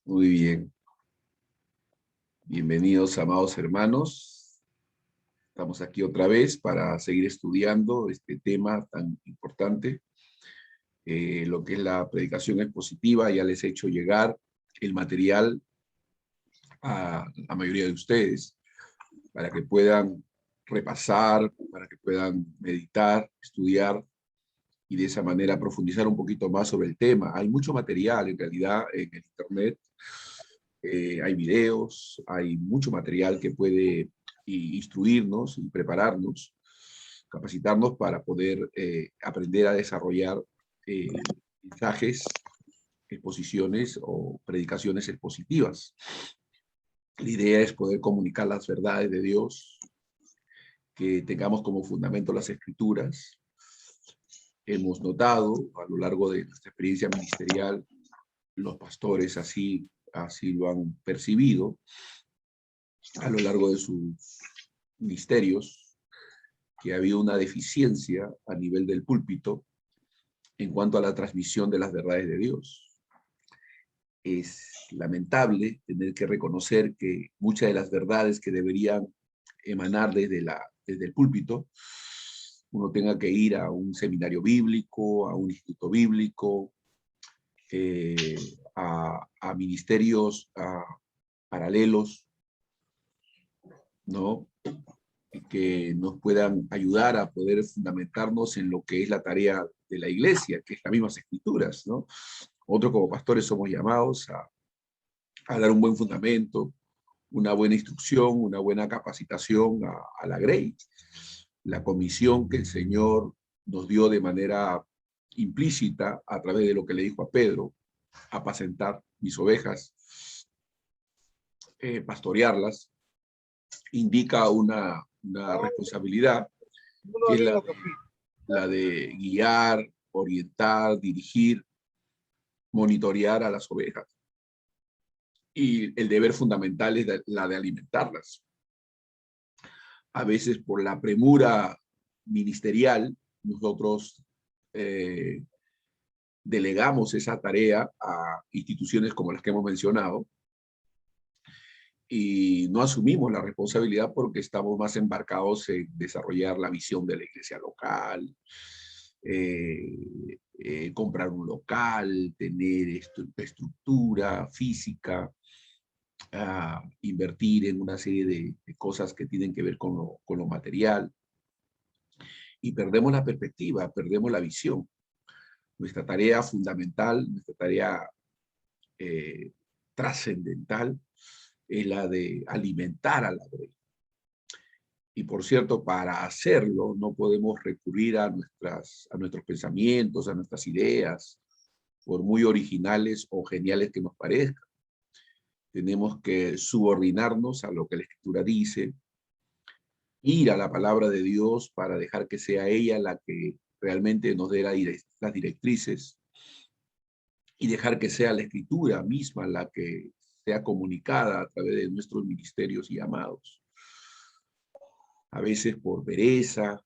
Muy bien. Bienvenidos, amados hermanos. Estamos aquí otra vez para seguir estudiando este tema tan importante. Lo que es la predicación expositiva. Ya les he hecho llegar el material a la mayoría de ustedes para que puedan repasar, para que puedan meditar, estudiar y de esa manera profundizar un poquito más sobre el tema. Hay mucho material en realidad en el internet. Hay videos, hay mucho material que puede instruirnos y prepararnos, capacitarnos para poder aprender a desarrollar mensajes, exposiciones o predicaciones expositivas. La idea es poder comunicar las verdades de Dios, que tengamos como fundamento las Escrituras. Hemos notado a lo largo de nuestra experiencia ministerial, los pastores así lo han percibido a lo largo de sus ministerios, que ha habido una deficiencia a nivel del púlpito en cuanto a la transmisión de las verdades de Dios. Es lamentable tener que reconocer que muchas de las verdades que deberían emanar desde el púlpito, uno tenga que ir a un seminario bíblico, a un instituto bíblico, a ministerios paralelos, ¿no? Que nos puedan ayudar a poder fundamentarnos en lo que es la tarea de la iglesia, que es las mismas escrituras, ¿no? Nosotros como pastores somos llamados a dar un buen fundamento, una buena instrucción, una buena capacitación a la grey, la comisión que el Señor nos dio de manera implícita a través de lo que le dijo a Pedro: apacentar mis ovejas, pastorearlas, indica una responsabilidad que es la de guiar, orientar, dirigir, monitorear a las ovejas. Y el deber fundamental es la de alimentarlas. A veces por la premura ministerial, nosotros delegamos esa tarea a instituciones como las que hemos mencionado y no asumimos la responsabilidad porque estamos más embarcados en desarrollar la visión de la iglesia local, comprar un local, tener estructura física, invertir en una serie de cosas que tienen que ver con lo material, y perdemos la perspectiva, perdemos la visión. Nuestra tarea fundamental, nuestra tarea trascendental es la de alimentar a la grey. Y por cierto, para hacerlo no podemos recurrir a nuestros pensamientos, a nuestras ideas, por muy originales o geniales que nos parezcan. Tenemos que subordinarnos a lo que la Escritura dice, ir a la palabra de Dios para dejar que sea ella la que realmente nos dé las directrices, y dejar que sea la Escritura misma la que sea comunicada a través de nuestros ministerios y llamados. A veces por pereza,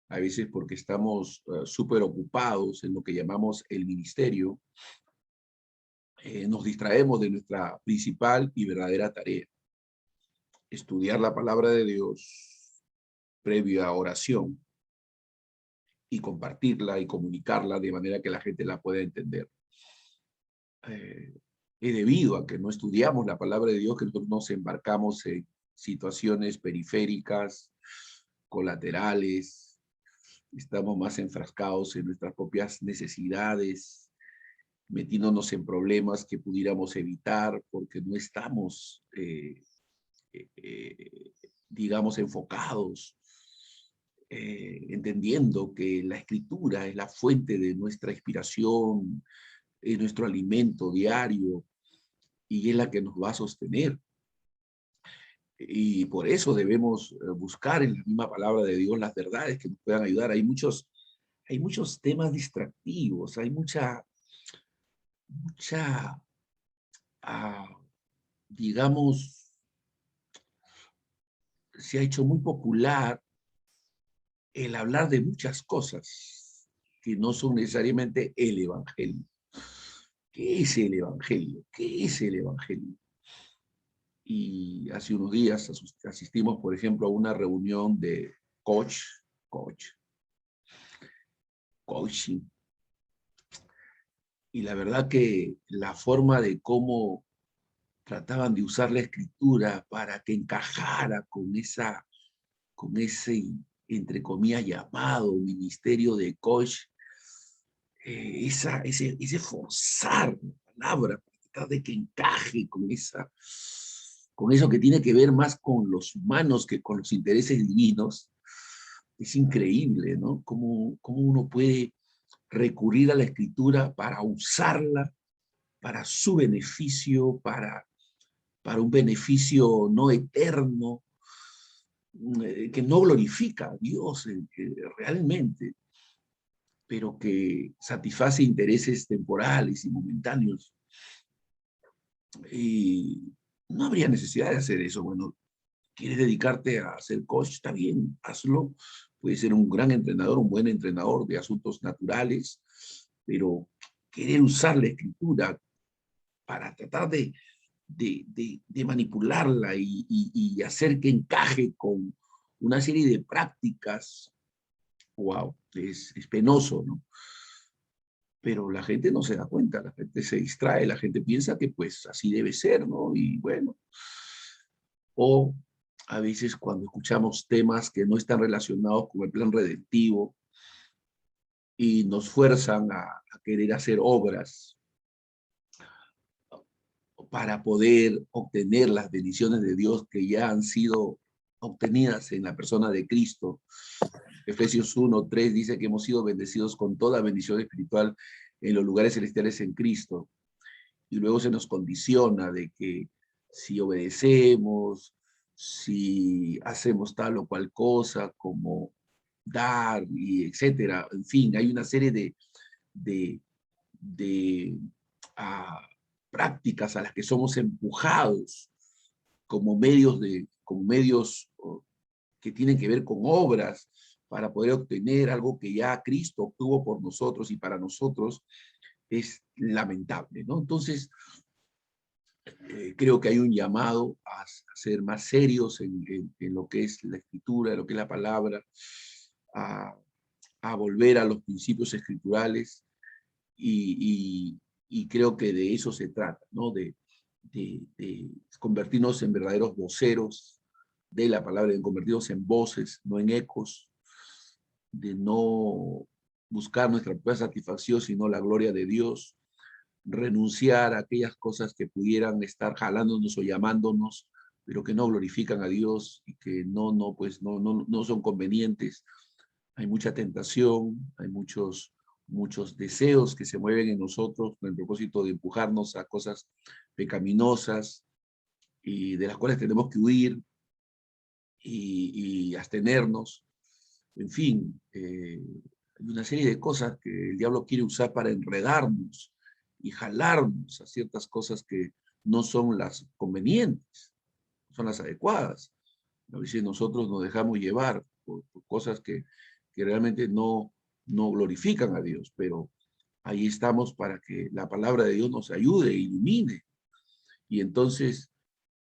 a veces porque estamos súper ocupados en lo que llamamos el ministerio, nos distraemos de nuestra principal y verdadera tarea: estudiar la palabra de Dios previo a oración y compartirla y comunicarla de manera que la gente la pueda entender. Es debido a que no estudiamos la palabra de Dios que nosotros nos embarcamos en situaciones periféricas, colaterales, estamos más enfrascados en nuestras propias necesidades, metiéndonos en problemas que pudiéramos evitar porque no estamos, digamos, enfocados, entendiendo que la Escritura es la fuente de nuestra inspiración, es nuestro alimento diario y es la que nos va a sostener. Y por eso debemos buscar en la misma palabra de Dios las verdades que nos puedan ayudar. Hay muchos temas distractivos, hay mucha digamos, se ha hecho muy popular el hablar de muchas cosas que no son necesariamente el evangelio. ¿Qué es el Evangelio? ¿Qué es el Evangelio? Y hace unos días asistimos, por ejemplo, a una reunión de coach, coach, coaching. Y la verdad que la forma de cómo trataban de usar la escritura para que encajara con ese, entre comillas, llamado ministerio de coach, ese forzar la palabra, para tratar de que encaje con eso que tiene que ver más con los humanos que con los intereses divinos, es increíble, ¿no? Cómo uno puede recurrir a la escritura para usarla para su beneficio, para un beneficio no eterno, que no glorifica a Dios realmente, pero que satisface intereses temporales y momentáneos. Y no habría necesidad de hacer eso. Bueno, quieres dedicarte a ser coach, está bien, hazlo. Puedes ser un gran entrenador, un buen entrenador de asuntos naturales, pero querer usar la escritura para tratar de manipularla y hacer que encaje con una serie de prácticas, wow, es penoso, ¿no? Pero la gente no se da cuenta, la gente se distrae, la gente piensa que pues así debe ser, ¿no? Y bueno, o a veces cuando escuchamos temas que no están relacionados con el plan redentivo y nos fuerzan a querer hacer obras para poder obtener las bendiciones de Dios que ya han sido obtenidas en la persona de Cristo. Efesios 1:3 dice que hemos sido bendecidos con toda bendición espiritual en los lugares celestiales en Cristo. Y luego se nos condiciona de que si obedecemos, si hacemos tal o cual cosa, como dar, y etcétera. En fin, hay una serie de, de uh, prácticas a las que somos empujados como medios que tienen que ver con obras para poder obtener algo que ya Cristo obtuvo por nosotros y para nosotros, es lamentable, ¿no? Entonces, creo que hay un llamado a ser más serios en lo que es la escritura, en lo que es la palabra, a, a volver a los principios escriturales y creo que de eso se trata, ¿no? De convertirnos en verdaderos voceros de la palabra, de convertirnos en voces, no en ecos, de no buscar nuestra propia satisfacción, sino la gloria de Dios, renunciar a aquellas cosas que pudieran estar jalándonos o llamándonos, pero que no glorifican a Dios y que no son convenientes. Hay mucha tentación, hay muchos deseos que se mueven en nosotros con el propósito de empujarnos a cosas pecaminosas y de las cuales tenemos que huir y abstenernos. En fin, hay una serie de cosas que el diablo quiere usar para enredarnos y jalarnos a ciertas cosas que no son las convenientes, no son las adecuadas. A veces nosotros nos dejamos llevar por cosas que realmente no glorifican a Dios, pero ahí estamos para que la palabra de Dios nos ayude, ilumine. Y entonces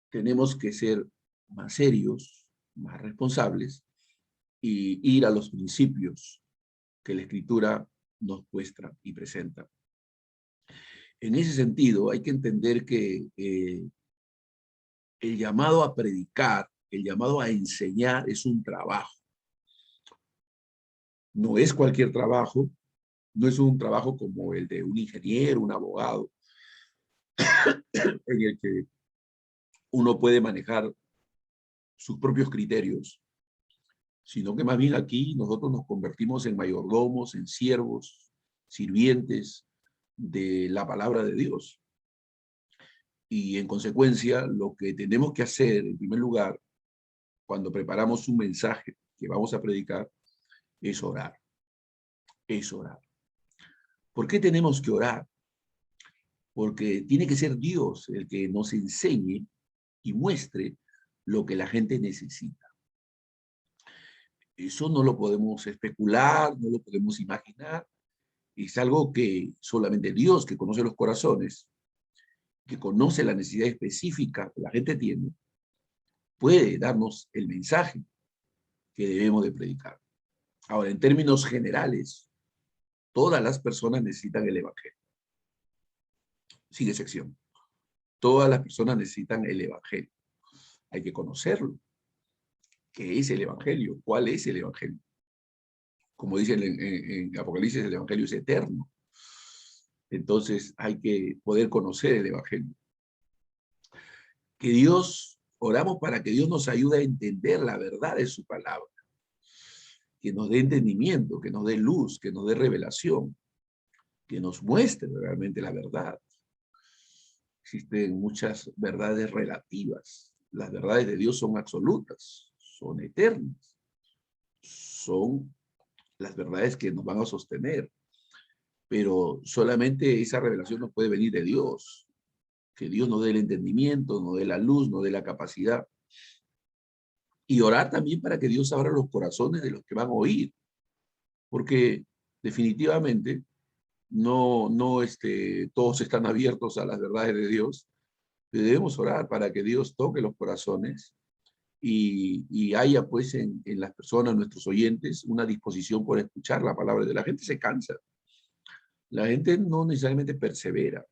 tenemos que ser más serios, más responsables y ir a los principios que la Escritura nos muestra y presenta. En ese sentido, hay que entender que el llamado a predicar, el llamado a enseñar es un trabajo. No es cualquier trabajo, no es un trabajo como el de un ingeniero, un abogado, en el que uno puede manejar sus propios criterios, sino que más bien aquí nosotros nos convertimos en mayordomos, en siervos, sirvientes de la palabra de Dios. Y en consecuencia, lo que tenemos que hacer, en primer lugar, cuando preparamos un mensaje que vamos a predicar, es orar. Es orar. ¿Por qué tenemos que orar? Porque tiene que ser Dios el que nos enseñe y muestre lo que la gente necesita. Eso no lo podemos especular, no lo podemos imaginar, es algo que solamente Dios, que conoce los corazones, que conoce la necesidad específica que la gente tiene, puede darnos el mensaje que debemos de predicar. Ahora, en términos generales, todas las personas necesitan el Evangelio, sin excepción. Todas las personas necesitan el Evangelio. Hay que conocerlo. ¿Qué es el Evangelio? ¿Cuál es el Evangelio? Como dice en Apocalipsis, el Evangelio es eterno. Entonces hay que poder conocer el Evangelio. Que Dios, oramos para que Dios nos ayude a entender la verdad de su palabra. Que nos dé entendimiento, que nos dé luz, que nos dé revelación, que nos muestre realmente la verdad. Existen muchas verdades relativas. Las verdades de Dios son absolutas, son eternas, son las verdades que nos van a sostener. Pero solamente esa revelación nos puede venir de Dios. Que Dios nos dé el entendimiento, nos dé la luz, nos dé la capacidad. Y orar también para que Dios abra los corazones de los que van a oír. Porque definitivamente todos están abiertos a las verdades de Dios. Debemos orar para que Dios toque los corazones y haya pues en las personas, nuestros oyentes, una disposición por escuchar la palabra de la gente. Se cansa. La gente no necesariamente persevera.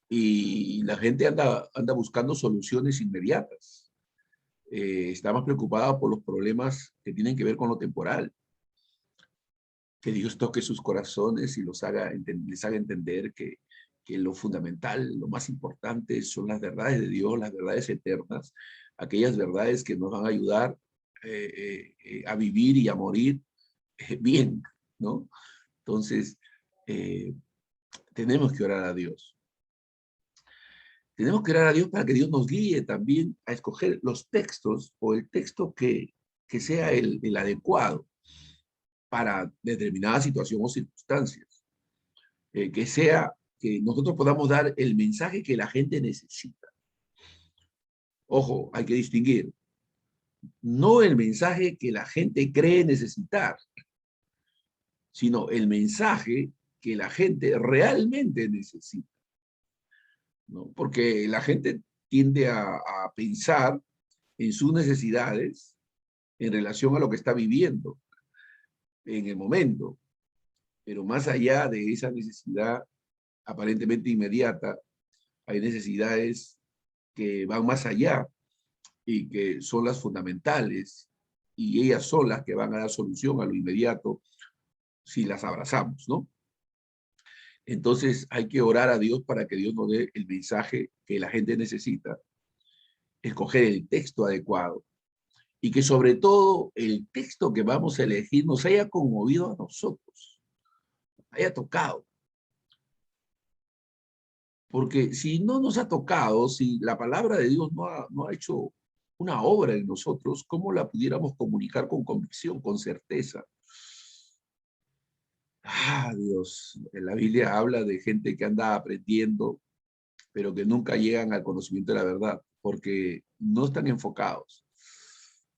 Y la gente anda buscando soluciones inmediatas. Está más preocupada por los problemas que tienen que ver con lo temporal. Que Dios toque sus corazones y les haga entender que lo fundamental, lo más importante son las verdades de Dios, las verdades eternas, aquellas verdades que nos van a ayudar a vivir y a morir bien, ¿no? Entonces, tenemos que orar a Dios. Tenemos que orar a Dios para que Dios nos guíe también a escoger los textos o el texto que sea el adecuado para determinada situación o circunstancias. Que sea que nosotros podamos dar el mensaje que la gente necesita. Ojo, hay que distinguir. No el mensaje que la gente cree necesitar, sino el mensaje que la gente realmente necesita, ¿no? Porque la gente tiende a pensar en sus necesidades en relación a lo que está viviendo en el momento. Pero más allá de esa necesidad aparentemente inmediata, hay necesidades que van más allá y que son las fundamentales y ellas son las que van a dar solución a lo inmediato si las abrazamos, ¿no? Entonces hay que orar a Dios para que Dios nos dé el mensaje que la gente necesita, escoger el texto adecuado y que sobre todo el texto que vamos a elegir nos haya conmovido a nosotros, haya tocado. Porque si no nos ha tocado, si la palabra de Dios no ha hecho una obra en nosotros, ¿cómo la pudiéramos comunicar con convicción, con certeza? Dios, en la Biblia habla de gente que anda aprendiendo, pero que nunca llegan al conocimiento de la verdad, porque no están enfocados,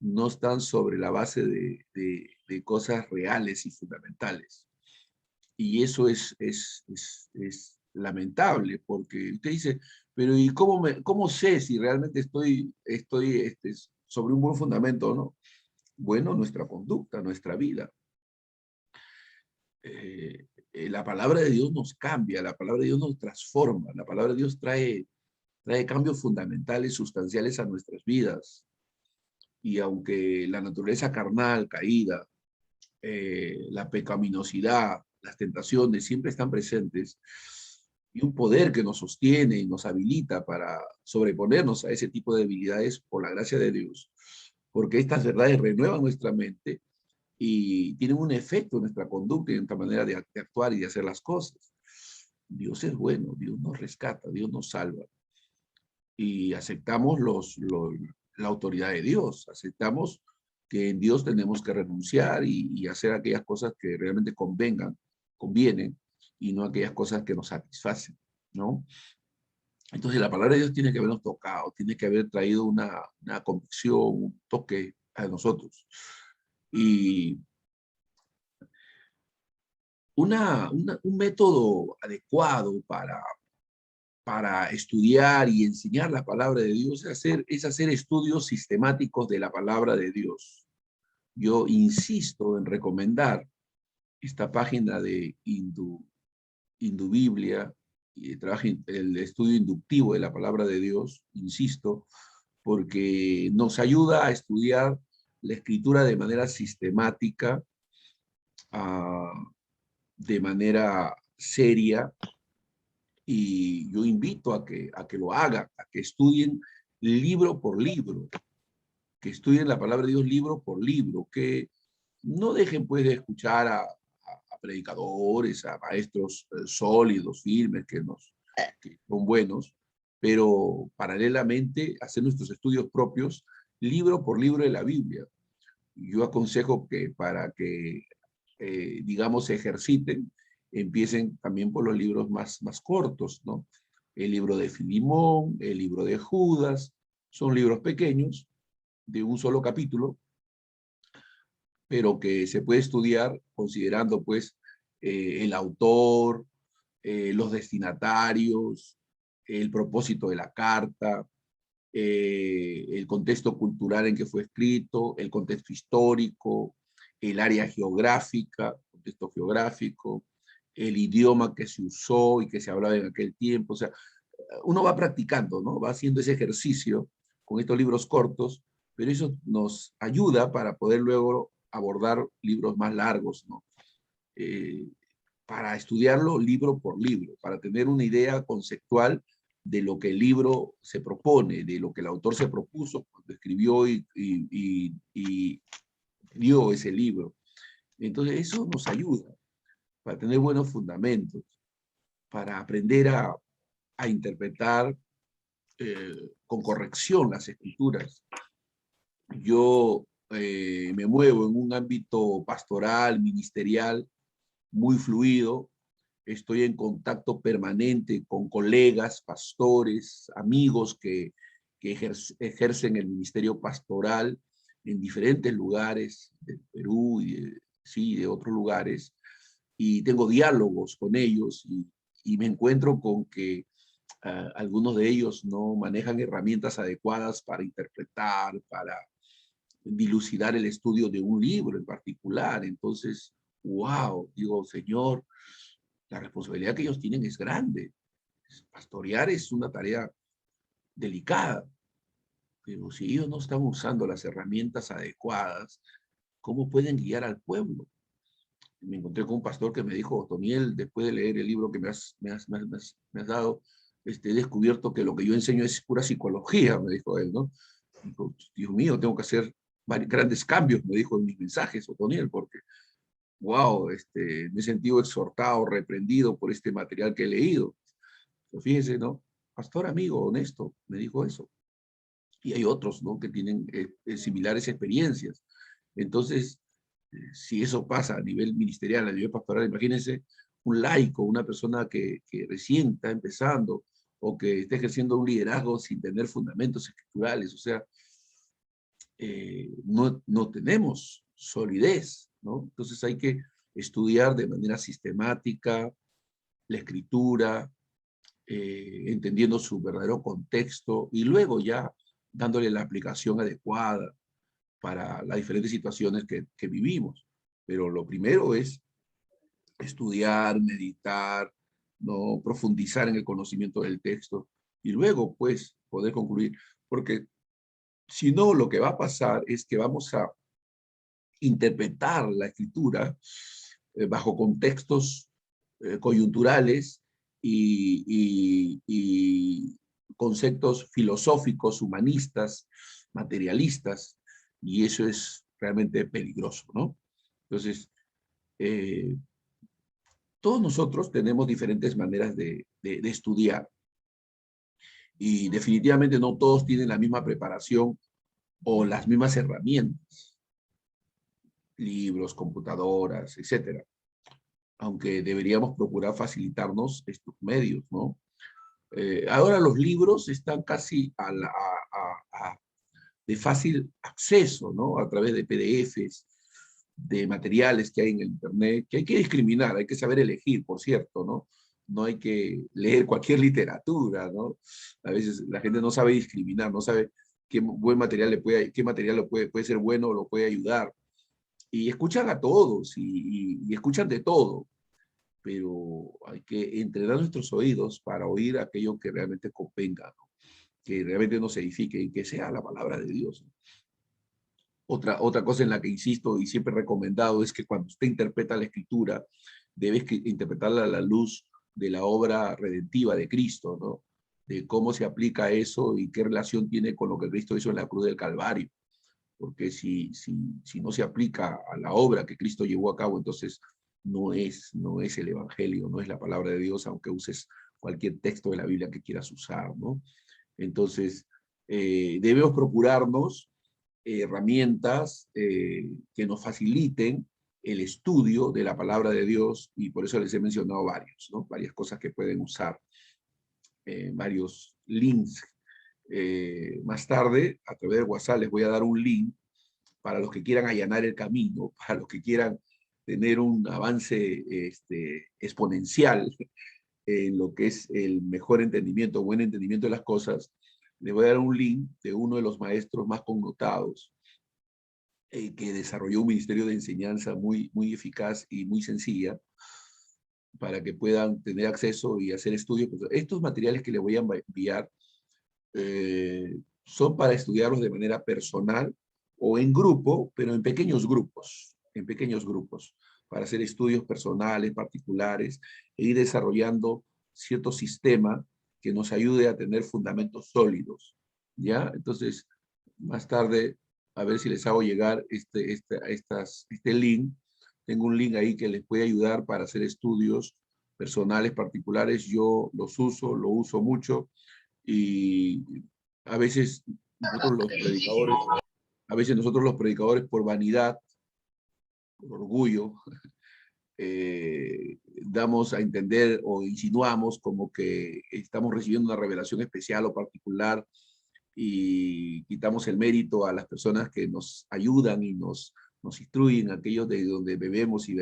no están sobre la base de cosas reales y fundamentales. Y eso es lamentable, porque usted dice, pero ¿y cómo sé si realmente estoy sobre un buen fundamento o no? Bueno, nuestra conducta, nuestra vida. La palabra de Dios nos cambia, la palabra de Dios nos transforma, la palabra de Dios trae cambios fundamentales, sustanciales a nuestras vidas. Y aunque la naturaleza carnal, caída, la pecaminosidad, las tentaciones siempre están presentes, y un poder que nos sostiene y nos habilita para sobreponernos a ese tipo de debilidades por la gracia de Dios, porque estas verdades renuevan nuestra mente y tienen un efecto en nuestra conducta y en nuestra manera de actuar y de hacer las cosas. Dios es bueno, Dios nos rescata, Dios nos salva. Y aceptamos la autoridad de Dios, aceptamos que en Dios tenemos que renunciar y hacer aquellas cosas que realmente convienen, y no aquellas cosas que nos satisfacen, ¿no? Entonces la palabra de Dios tiene que habernos tocado, tiene que haber traído una convicción, un toque a nosotros. Y un método adecuado para estudiar y enseñar la palabra de Dios es hacer estudios sistemáticos de la palabra de Dios. Yo insisto en recomendar esta página de Indubiblia, y trabaja el estudio inductivo de la palabra de Dios, insisto, porque nos ayuda a estudiar la escritura de manera sistemática, de manera seria, y yo invito a que lo hagan, a que estudien libro por libro, que estudien la palabra de Dios libro por libro, que no dejen pues de escuchar a predicadores, a maestros sólidos, firmes, que son buenos, pero paralelamente hacer nuestros estudios propios, libro por libro de la Biblia. Yo aconsejo que para que, digamos, se ejerciten, empiecen también por los libros más cortos, ¿no? El libro de Filimón, el libro de Judas, son libros pequeños, de un solo capítulo, pero que se puede estudiar considerando, pues, el autor, los destinatarios, el propósito de la carta, el contexto cultural en que fue escrito, el contexto histórico, el área geográfica, contexto geográfico, el idioma que se usó y que se hablaba en aquel tiempo. O sea, uno va practicando, ¿no? Va haciendo ese ejercicio con estos libros cortos, pero eso nos ayuda para poder luego abordar libros más largos, ¿no? Eh, para estudiarlo libro por libro, para tener una idea conceptual de lo que el libro se propone, de lo que el autor se propuso cuando escribió y dio ese libro. Entonces eso nos ayuda para tener buenos fundamentos, para aprender a interpretar con corrección las escrituras. Yo me muevo en un ámbito pastoral, ministerial, muy fluido. Estoy en contacto permanente con colegas, pastores, amigos que ejercen el ministerio pastoral en diferentes lugares del Perú y sí, de otros lugares. Y tengo diálogos con ellos y me encuentro con que algunos de ellos no manejan herramientas adecuadas para interpretar, para dilucidar el estudio de un libro en particular. Entonces, wow, digo, Señor, la responsabilidad que ellos tienen es grande. Pastorear es una tarea delicada, pero si ellos no están usando las herramientas adecuadas, ¿cómo pueden guiar al pueblo? Me encontré con un pastor que me dijo, Toniel, después de leer el libro que me has dado, he descubierto que lo que yo enseño es pura psicología, me dijo él, ¿no? Dijo, Dios mío, tengo que hacer grandes cambios, me dijo en mis mensajes, Otoniel, porque, wow, me he sentido exhortado, reprendido por este material que he leído. Pero fíjese, ¿no? Pastor amigo, honesto, me dijo eso. Y hay otros, ¿no? Que tienen similares experiencias. Entonces, si eso pasa a nivel ministerial, a nivel pastoral, imagínense un laico, una persona que recién está empezando o que está ejerciendo un liderazgo sin tener fundamentos escriturales, o sea, no tenemos solidez, ¿no? Entonces hay que estudiar de manera sistemática la escritura, entendiendo su verdadero contexto y luego ya dándole la aplicación adecuada para las diferentes situaciones que vivimos. Pero lo primero es estudiar, meditar, no profundizar en el conocimiento del texto y luego pues poder concluir, porque si no lo que va a pasar es que vamos a interpretar la escritura bajo contextos coyunturales y conceptos filosóficos, humanistas, materialistas, y eso es realmente peligroso, ¿no? Entonces, eh, todos nosotros tenemos diferentes maneras de estudiar y definitivamente no todos tienen la misma preparación o las mismas herramientas, libros, computadoras, etcétera. Aunque deberíamos procurar facilitarnos estos medios, ¿no? Ahora los libros están casi de fácil acceso, ¿no? A través de PDFs. de materiales que hay en el Internet, que hay que discriminar, hay que saber elegir, por cierto, ¿no? No hay que leer cualquier literatura, ¿no? A veces la gente no sabe discriminar, no sabe qué buen material le puede, qué material puede ser bueno o lo puede ayudar. Y escuchan a todos y escuchan de todo, pero hay que entrenar nuestros oídos para oír aquello que realmente convenga, ¿no? Que realmente nos edifique y que sea la palabra de Dios. Otra cosa en la que insisto y siempre he recomendado es que cuando usted interpreta la Escritura, debes interpretarla a la luz de la obra redentiva de Cristo, ¿no? De cómo se aplica eso y qué relación tiene con lo que Cristo hizo en la cruz del Calvario. Porque si no se aplica a la obra que Cristo llevó a cabo, entonces no es el Evangelio, no es la palabra de Dios, aunque uses cualquier texto de la Biblia que quieras usar, ¿no? Entonces, debemos procurarnos herramientas que nos faciliten el estudio de la palabra de Dios, y por eso les he mencionado varios, ¿no? Varias cosas que pueden usar, varios links. Más tarde, a través de WhatsApp, les voy a dar un link para los que quieran allanar el camino, para los que quieran tener un avance exponencial en lo que es el mejor entendimiento, buen entendimiento de las cosas. Les voy a dar un link de uno de los maestros más connotados, que desarrolló un ministerio de enseñanza muy eficaz y muy sencilla, para que puedan tener acceso y hacer estudios. Estos materiales que les voy a enviar son para estudiarlos de manera personal o en grupo, pero en pequeños grupos, para hacer estudios personales, particulares, e ir desarrollando cierto sistema que nos ayude a tener fundamentos sólidos, ¿ya? Entonces, más tarde, a ver si les hago llegar este link. Tengo un link ahí que les puede ayudar para hacer estudios personales, particulares. Yo lo uso mucho, y a veces nosotros los predicadores por vanidad, por orgullo, damos a entender o insinuamos como que estamos recibiendo una revelación especial o particular, y quitamos el mérito a las personas que nos ayudan y nos instruyen, aquellos de donde bebemos y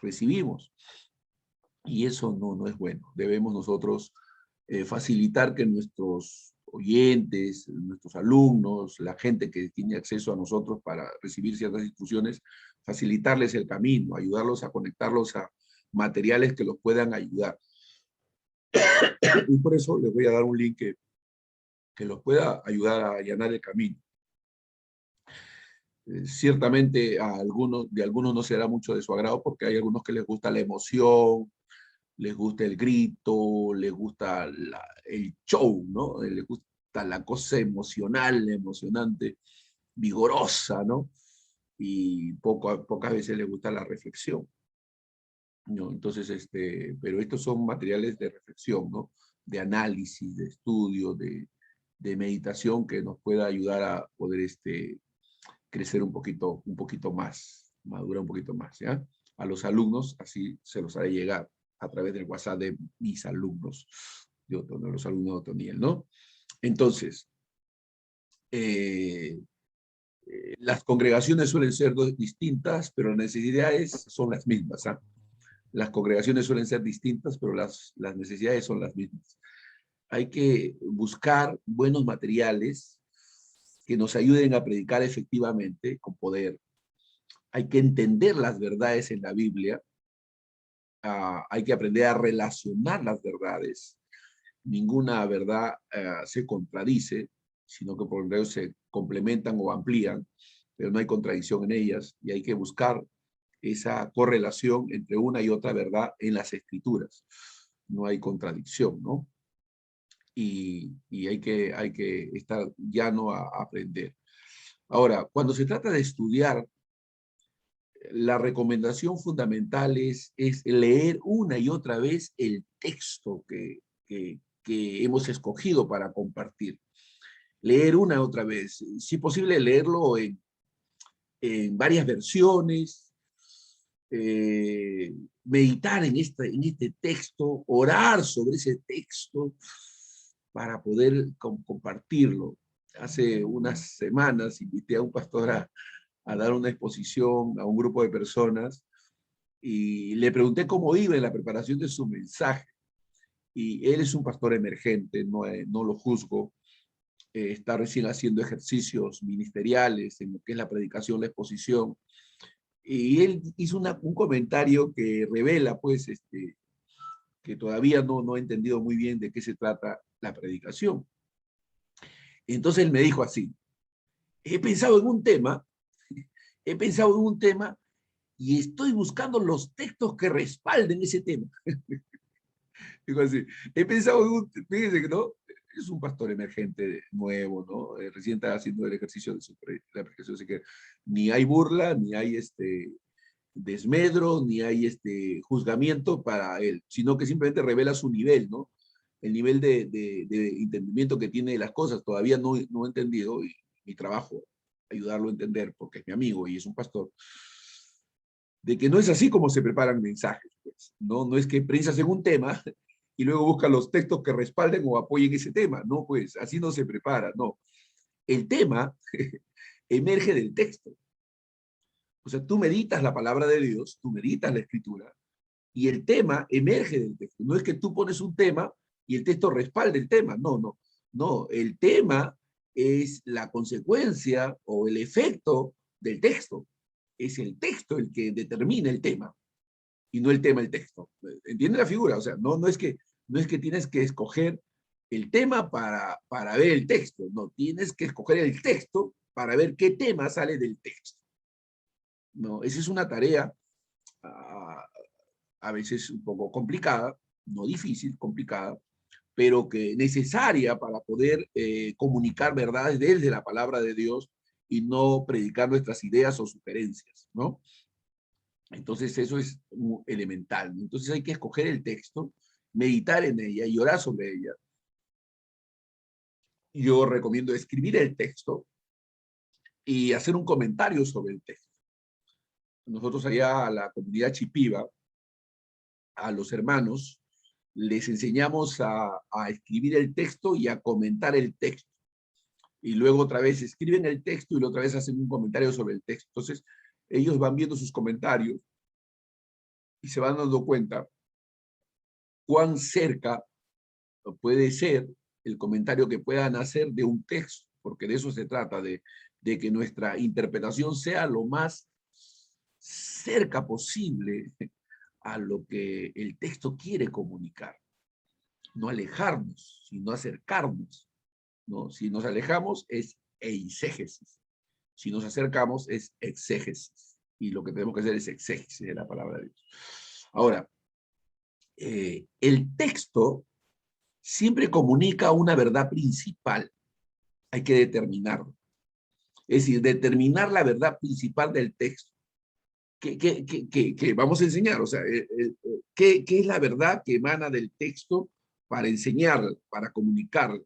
recibimos. Y eso no es bueno. Debemos nosotros facilitar que nuestros oyentes, nuestros alumnos, la gente que tiene acceso a nosotros para recibir ciertas instrucciones, facilitarles el camino, ayudarlos a conectarlos a materiales que los puedan ayudar. Y por eso les voy a dar un link que los pueda ayudar a allanar el camino. Ciertamente de algunos no será mucho de su agrado, porque hay algunos que les gusta la emoción, les gusta el grito, les gusta el show, ¿no? Les gusta la cosa emocional, emocionante, vigorosa, ¿no? Y pocas veces les gusta la reflexión, ¿no? Entonces, pero estos son materiales de reflexión, ¿no? De análisis, de estudio, de meditación, que nos pueda ayudar a poder crecer un poquito más, madurar un poquito más, ¿ya? A los alumnos, así se los haré llegar a través del WhatsApp de mis alumnos, de los alumnos de Otoniel, ¿no? Entonces, las congregaciones suelen ser distintas, pero las necesidades son las mismas, ¿ah? Las congregaciones suelen ser distintas, pero las necesidades son las mismas. Hay que buscar buenos materiales que nos ayuden a predicar efectivamente, con poder. Hay que entender las verdades en la Biblia. Hay que aprender a relacionar las verdades. Ninguna verdad se contradice, sino que por lo se complementan o amplían, pero no hay contradicción en ellas, y hay que buscar esa correlación entre una y otra verdad en las Escrituras. No hay contradicción, ¿no? Y hay que estar llano a aprender. Ahora, cuando se trata de estudiar, la recomendación fundamental es leer una y otra vez el texto que hemos escogido para compartir. Leer una y otra vez. Si posible, leerlo en varias versiones, meditar en este texto, orar sobre ese texto para poder compartirlo. Hace unas semanas invité a un pastor a dar una exposición a un grupo de personas y le pregunté cómo iba en la preparación de su mensaje. Y él es un pastor emergente, no lo juzgo, está recién haciendo ejercicios ministeriales en lo que es la predicación, la exposición, y él hizo un comentario que revela, pues, que todavía no he entendido muy bien de qué se trata la predicación. Entonces él me dijo así: he pensado en un tema, he pensado en un tema y estoy buscando los textos que respalden ese tema. Digo así, he pensado en un, fíjense que no, es un pastor emergente nuevo, ¿no? Recién está haciendo el ejercicio de la predicación, así que ni hay burla, ni hay desmedro, ni hay juzgamiento para él, sino que simplemente revela su nivel, ¿no? El nivel de entendimiento que tiene de las cosas. Todavía no he entendido, y mi trabajo ayudarlo a entender, porque es mi amigo y es un pastor, de que no es así como se preparan mensajes, pues. No es que prensas en un tema y luego buscan los textos que respalden o apoyen ese tema. No, pues, así no se prepara, no. El tema emerge del texto. O sea, tú meditas la palabra de Dios, tú meditas la escritura, y el tema emerge del texto. No es que tú pones un tema y el texto respalde el tema. No. El tema es la consecuencia o el efecto del texto. Es el texto el que determina el tema y no el tema el texto. ¿Entiende la figura? O sea, no es que tienes que escoger el tema para ver el texto. No, tienes que escoger el texto para ver qué tema sale del texto. No, esa es una tarea a veces un poco complicada, no difícil, complicada, pero que necesaria para poder comunicar verdades desde la palabra de Dios y no predicar nuestras ideas o sugerencias, ¿no? Entonces eso es elemental, ¿no? Entonces hay que escoger el texto, meditar en ella y orar sobre ella. Yo recomiendo escribir el texto y hacer un comentario sobre el texto. Nosotros allá a la comunidad Chipiva, a los hermanos, les enseñamos a escribir el texto y a comentar el texto. Y luego otra vez escriben el texto y la otra vez hacen un comentario sobre el texto. Entonces, ellos van viendo sus comentarios y se van dando cuenta cuán cerca puede ser el comentario que puedan hacer de un texto, porque de eso se trata, de que nuestra interpretación sea lo más cerca posible a lo que el texto quiere comunicar. No alejarnos, sino acercarnos, ¿no? Si nos alejamos es eisegesis, si nos acercamos es exégesis, y lo que tenemos que hacer es exégesis de la palabra de Dios. Ahora, el texto siempre comunica una verdad principal, hay que determinarlo. Es decir, determinar la verdad principal del texto. ¿Qué vamos a enseñar? O sea, ¿qué es la verdad que emana del texto para enseñar, para comunicar?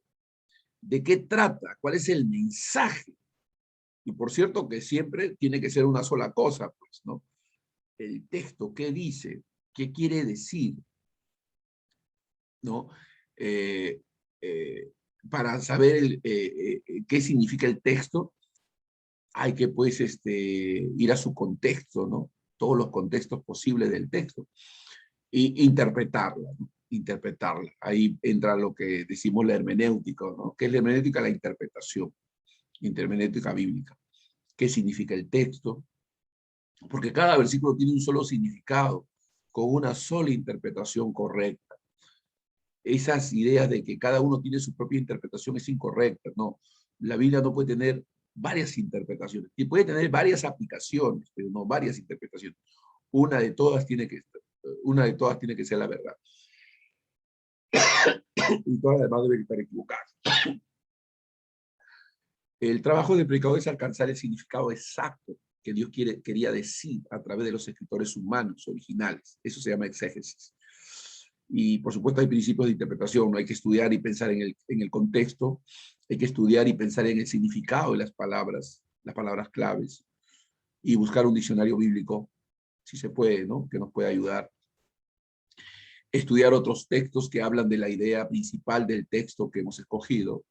¿De qué trata? ¿Cuál es el mensaje? Y por cierto que siempre tiene que ser una sola cosa, pues, ¿no? El texto, ¿qué dice? ¿Qué quiere decir? ¿No? Eh, eh, para saber qué significa el texto, hay que, pues, ir a su contexto, ¿no? Todos los contextos posibles del texto. Y interpretarla, ¿no? Interpretarla. Ahí entra lo que decimos la hermenéutica, ¿no? ¿Qué es la hermenéutica? La interpretación, hermenéutica bíblica. ¿Qué significa el texto? Porque cada versículo tiene un solo significado, con una sola interpretación correcta. Esas ideas de que cada uno tiene su propia interpretación es incorrecta, ¿no? La Biblia no puede tener varias interpretaciones, y puede tener varias aplicaciones, pero no varias interpretaciones. Una de todas tiene que ser la verdad. Y todas las demás deben estar equivocadas. El trabajo del predicador es alcanzar el significado exacto que Dios quería decir a través de los escritores humanos originales. Eso se llama exégesis. Y por supuesto hay principios de interpretación, ¿no? Hay que estudiar y pensar en el contexto, hay que estudiar y pensar en el significado de las palabras claves, y buscar un diccionario bíblico, si se puede, ¿no? Que nos pueda ayudar. Estudiar otros textos que hablan de la idea principal del texto que hemos escogido,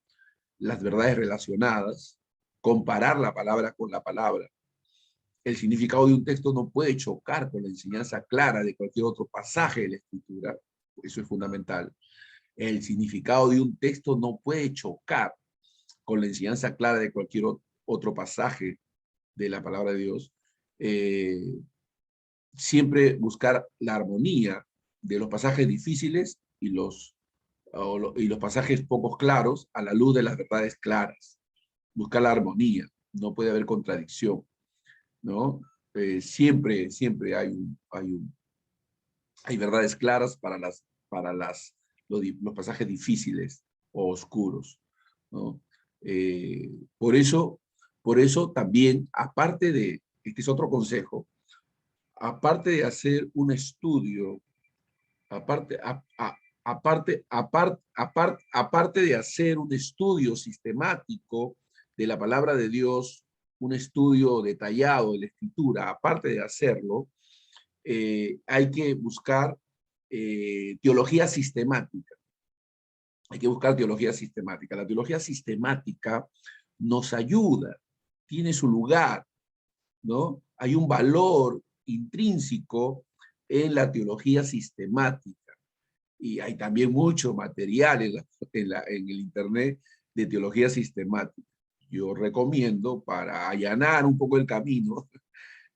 las verdades relacionadas, comparar la palabra con la palabra, El significado de un texto no puede chocar con la enseñanza clara de cualquier otro pasaje de la Escritura. Eso es fundamental. El significado de un texto no puede chocar con la enseñanza clara de cualquier otro pasaje de la palabra de Dios. Siempre buscar la armonía de los pasajes difíciles y los pasajes poco claros a la luz de las verdades claras. Buscar la armonía, no puede haber contradicción, ¿no? Siempre hay verdades claras los pasajes difíciles o oscuros, ¿no? Eh, por eso, por eso también, este es otro consejo, aparte de hacer un estudio, aparte, a- a- aparte de hacer un estudio sistemático de la palabra de Dios, un estudio detallado de la Escritura, aparte de hacerlo, hay que buscar teología sistemática. Hay que buscar teología sistemática. La teología sistemática nos ayuda, tiene su lugar, ¿no? Hay un valor intrínseco en la teología sistemática. Y hay también mucho material en el Internet de teología sistemática. Yo recomiendo, para allanar un poco el camino,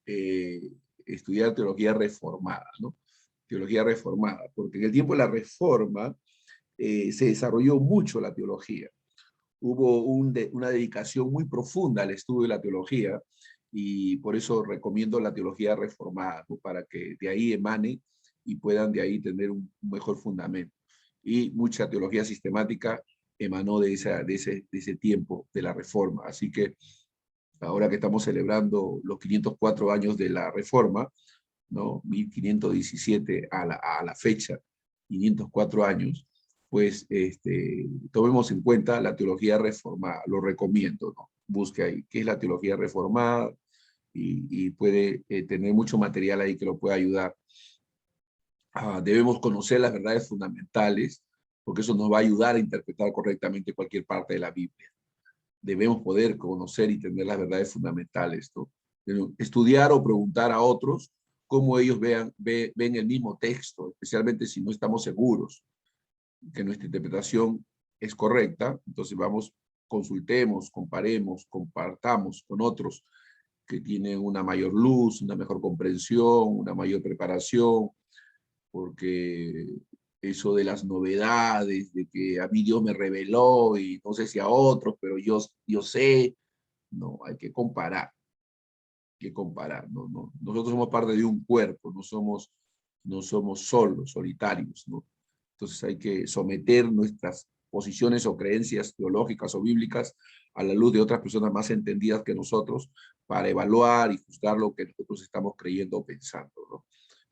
eh, estudiar teología reformada, ¿no? Teología reformada, porque en el tiempo de la Reforma se desarrolló mucho la teología. Hubo una dedicación muy profunda al estudio de la teología y por eso recomiendo la teología reformada, ¿no? Para que de ahí emane y puedan de ahí tener un mejor fundamento. Y mucha teología sistemática emanó de ese tiempo de la Reforma. Así que ahora que estamos celebrando los 504 años de la Reforma, ¿no? 1517 a la fecha, 504 años, pues tomemos en cuenta la teología reformada, lo recomiendo, ¿no? Busque ahí qué es la teología reformada y puede tener mucho material ahí que lo pueda ayudar. Debemos conocer las verdades fundamentales, porque eso nos va a ayudar a interpretar correctamente cualquier parte de la Biblia. Debemos poder conocer y entender las verdades fundamentales, ¿no? Estudiar o preguntar a otros cómo ellos ven el mismo texto, especialmente si no estamos seguros que nuestra interpretación es correcta. Entonces consultemos, comparemos, compartamos con otros que tienen una mayor luz, una mejor comprensión, una mayor preparación, porque eso de las novedades, de que a mí Dios me reveló y no sé si a otros, pero yo sé, no, hay que comparar, no. Nosotros somos parte de un cuerpo, no somos solos, solitarios, ¿no? Entonces hay que someter nuestras posiciones o creencias teológicas o bíblicas a la luz de otras personas más entendidas que nosotros para evaluar y juzgar lo que nosotros estamos creyendo o pensando, ¿no?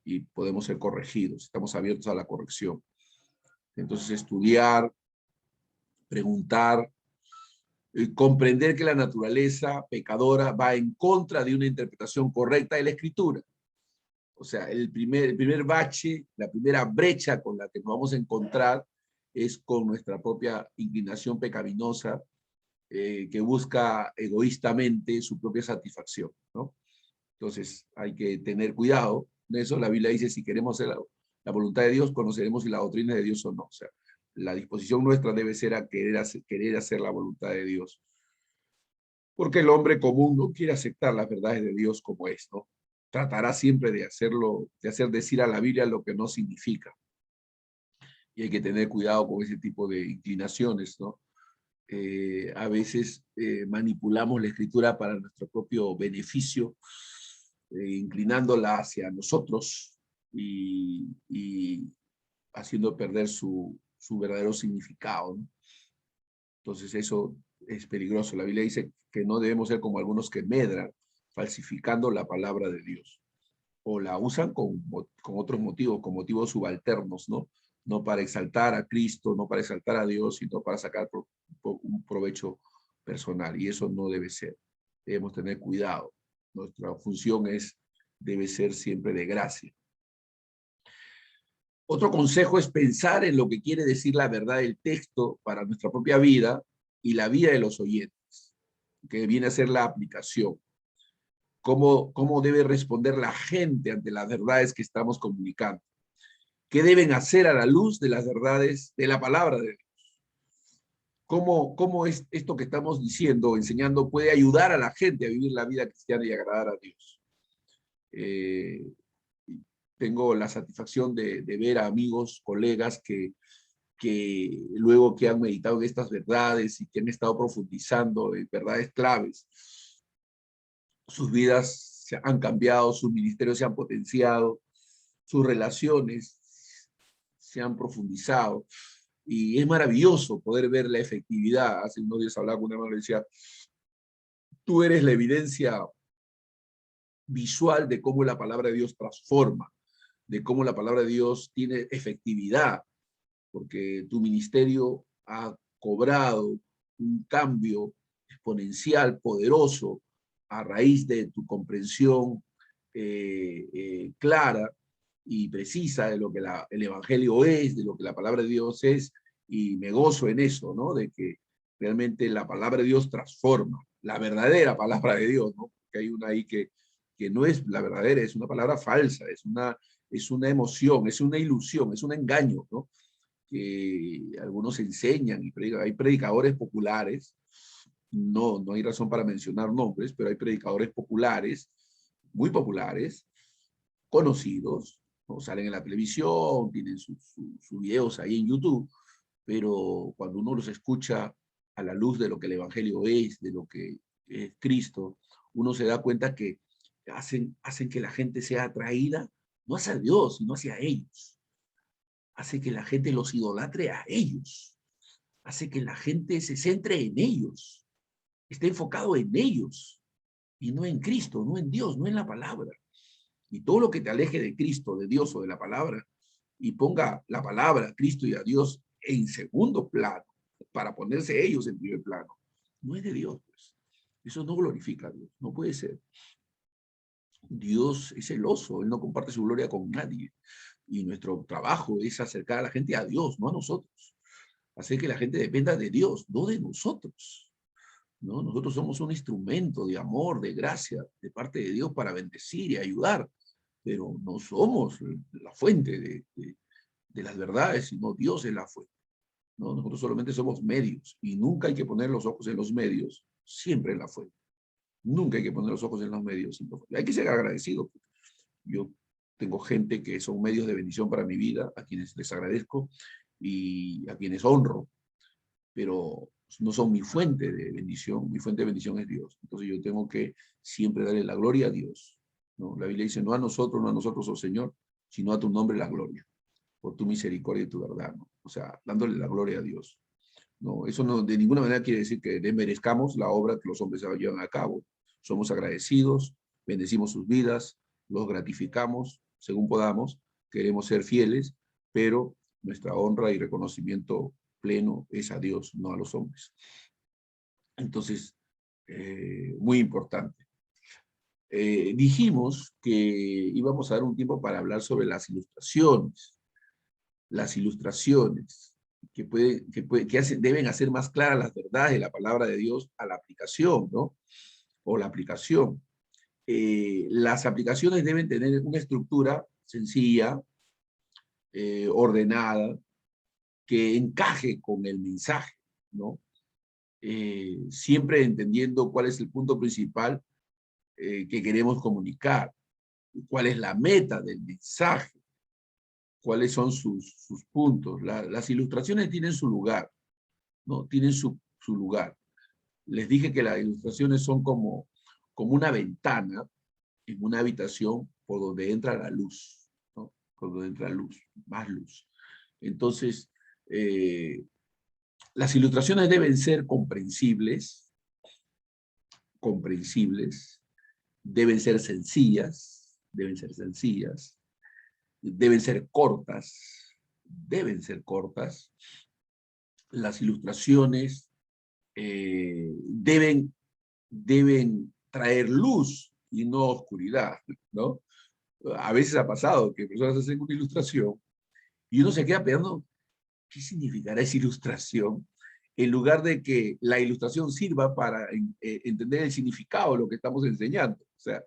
Y podemos ser corregidos, estamos abiertos a la corrección. Entonces estudiar, preguntar, comprender que la naturaleza pecadora va en contra de una interpretación correcta de la Escritura. O sea, el primer bache, la primera brecha con la que nos vamos a encontrar es con nuestra propia inclinación pecaminosa que busca egoístamente su propia satisfacción, ¿no? Entonces hay que tener cuidado. De eso la Biblia dice, si queremos hacer la voluntad de Dios, conoceremos si la doctrina es de Dios o no. O sea, la disposición nuestra debe ser a querer hacer la voluntad de Dios. Porque el hombre común no quiere aceptar las verdades de Dios como es, ¿no? Tratará siempre de hacer decir a la Biblia lo que no significa. Y hay que tener cuidado con ese tipo de inclinaciones, ¿no? A veces manipulamos la escritura para nuestro propio beneficio, inclinándola hacia nosotros y haciendo perder su verdadero significado, ¿no? Entonces eso es peligroso. La Biblia dice que no debemos ser como algunos que medran, falsificando la palabra de Dios. O la usan con otros motivos, con motivos subalternos, ¿no? No para exaltar a Cristo, no para exaltar a Dios, sino para sacar un provecho personal. Y eso no debe ser. Debemos tener cuidado. Nuestra función debe ser siempre de gracia. Otro consejo es pensar en lo que quiere decir la verdad del texto para nuestra propia vida y la vida de los oyentes, que viene a ser la aplicación. cómo debe responder la gente ante las verdades que estamos comunicando. ¿Qué deben hacer a la luz de las verdades de la palabra de Dios? ¿Cómo es esto que estamos diciendo, enseñando, puede ayudar a la gente a vivir la vida cristiana y agradar a Dios? Eh, Tengo la satisfacción de ver a amigos, colegas que luego que han meditado en estas verdades y que han estado profundizando en verdades claves, sus vidas se han cambiado, sus ministerios se han potenciado, sus relaciones se han profundizado. Y es maravilloso poder ver la efectividad. Hace unos días hablaba con una hermana y decía, tú eres la evidencia visual de cómo la palabra de Dios transforma, de cómo la palabra de Dios tiene efectividad, porque tu ministerio ha cobrado un cambio exponencial, poderoso, a raíz de tu comprensión clara y precisa de lo que el Evangelio es, de lo que la palabra de Dios es, y me gozo en eso, ¿no? De que realmente la palabra de Dios transforma, la verdadera palabra de Dios, ¿no? Que hay una ahí que no es la verdadera, es una palabra falsa, es una emoción, es una ilusión, es un engaño, ¿no? Que algunos enseñan y predican. Hay predicadores populares, no hay razón para mencionar nombres, pero hay predicadores populares, muy populares, conocidos, ¿no? Salen en la televisión, tienen sus videos ahí en YouTube, pero cuando uno los escucha a la luz de lo que el Evangelio es, de lo que es Cristo, uno se da cuenta que hacen que la gente sea atraída no hacia Dios, sino hacia ellos. Hace que la gente los idolatre a ellos. Hace que la gente se centre en ellos, esté enfocado en ellos y no en Cristo, no en Dios, no en la palabra. Y todo lo que te aleje de Cristo, de Dios o de la palabra, y ponga la palabra, Cristo y a Dios en segundo plano, para ponerse ellos en primer plano, no es de Dios, pues. Eso no glorifica a Dios, no puede ser. Dios es celoso, Él no comparte su gloria con nadie. Y nuestro trabajo es acercar a la gente a Dios, no a nosotros. Hacer que la gente dependa de Dios, no de nosotros, ¿no? Nosotros somos un instrumento de amor, de gracia, de parte de Dios para bendecir y ayudar, pero no somos la fuente de las verdades, sino Dios es la fuente, ¿no? Nosotros solamente somos medios y nunca hay que poner los ojos en los medios, siempre en la fuente. Nunca hay que poner los ojos en los medios. Hay que ser agradecido. Yo tengo gente que son medios de bendición para mi vida, a quienes les agradezco y a quienes honro, pero no son mi fuente de bendición. Mi fuente de bendición es Dios. Entonces yo tengo que siempre darle la gloria a Dios, ¿no? La Biblia dice, no a nosotros, oh Señor, sino a tu nombre la gloria, por tu misericordia y tu verdad, ¿no? O sea, dándole la gloria a Dios. No, eso no, de ninguna manera quiere decir que desmerezcamos la obra que los hombres llevan a cabo. Somos agradecidos, bendecimos sus vidas, los gratificamos según podamos, queremos ser fieles, pero nuestra honra y reconocimiento pleno es a Dios, no a los hombres. Entonces, muy importante. Dijimos que íbamos a dar un tiempo para hablar sobre las ilustraciones. Las ilustraciones deben hacer más claras las verdades de la palabra de Dios a la aplicación, ¿no? O la aplicación. Las aplicaciones deben tener una estructura sencilla, ordenada, que encaje con el mensaje, ¿no? Siempre entendiendo cuál es el punto principal que queremos comunicar, cuál es la meta del mensaje, cuáles son sus puntos. Las ilustraciones tienen su lugar, ¿no? Tienen su lugar. Les dije que las ilustraciones son como una ventana en una habitación por donde entra la luz, ¿no? Por donde entra luz, más luz. Entonces, las ilustraciones deben ser comprensibles, deben ser sencillas, deben ser cortas. Las ilustraciones deben traer luz y no oscuridad, ¿no? A veces ha pasado que personas hacen una ilustración y uno se queda pensando, ¿qué significará esa ilustración? En lugar de que la ilustración sirva para entender el significado de lo que estamos enseñando. O sea,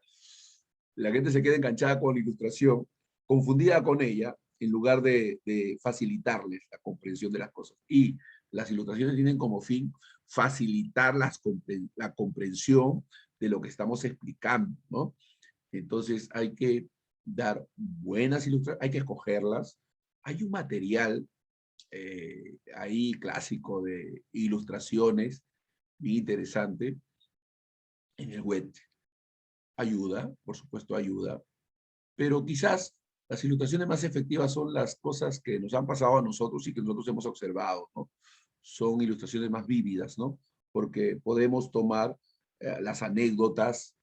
la gente se queda enganchada con la ilustración, confundida con ella, en lugar de facilitarles la comprensión de las cosas. Y las ilustraciones tienen como fin facilitar la comprensión de lo que estamos explicando, ¿no? Entonces hay que dar buenas ilustraciones, hay que escogerlas. Hay un material ahí clásico de ilustraciones, bien interesante, en el web. Ayuda, por supuesto ayuda, pero quizás las ilustraciones más efectivas son las cosas que nos han pasado a nosotros y que nosotros hemos observado, ¿no? Son ilustraciones más vívidas, ¿no? Porque podemos tomar las anécdotas,